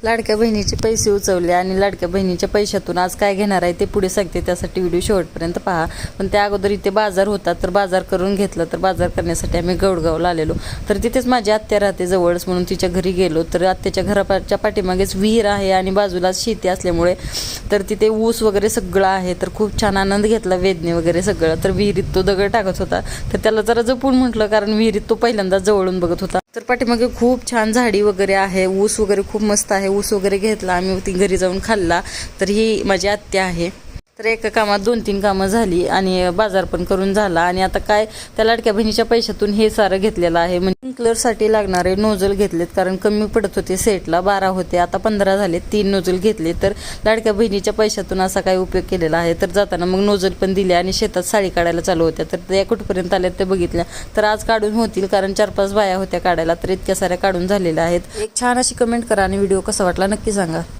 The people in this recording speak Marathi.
लाडक्या बहिणीचे पैसे उचवले आणि लाडक्या बहिणीच्या पैशातून आज काय घेणार आहे ते पुढे सांगते, त्यासाठी व्हिडिओ शेवटपर्यंत पहा. पण त्या अगोदर इथे बाजार होता, तर बाजार करून घेतलं. तर बाजार करण्यासाठी आम्ही गौडगावला आलेलो. तर तिथेच माझी आत्या राहते जवळच, म्हणून तिच्या घरी गेलो. तर आत्याच्या घराच्या पाठीमागेच विहीर आहे आणि बाजूला शेती असल्यामुळे तर तिथे ऊस वगैरे सगळं आहे. तर खूप छान आनंद घेतला, वेदने वगैरे सगळं. तर विहिरीत तो दगड टाकत होता, तर त्याला जरा जपून म्हटलं, कारण विहिरीत तो पहिल्यांदा जवळून बघत होता. तर पाठीमागे खूप छान झाडी वगैरे आहे, ऊस वगैरे खूप मस्त आहे. ऊस वगैरे घेतला आम्ही, ती घरी जाऊन खाल्ला. तर ही माझी आत्या आहे. तर एका कामात 2-3 कामं झाली आणि बाजार पण करून झाला. आणि आता काय, त्या लाडक्या बहिणीच्या पैशातून हे सारं घेतलेलं आहे. म्हणजे स्प्रिंकलरसाठी लागणारे नोझल घेतलेत, कारण कमी पडत होते सेटला. 12 होते, आता 15 झाले. 3 नोझल घेतले. तर लाडक्या बहिणीच्या पैशातून असा काय उपयोग केलेला आहे. तर जाताना मग नोझल पण दिले आणि शेतात साडी काढायला चालू होत्या. तर त्या कुठपर्यंत आल्या ते बघितल्या. तर आज काढून होतील, कारण 4-5 बाया होत्या काढायला. तर इतक्या साऱ्या काढून झालेल्या आहेत. एक छान अशी कमेंट करा आणि व्हिडिओ कसा वाटला नक्की सांगा.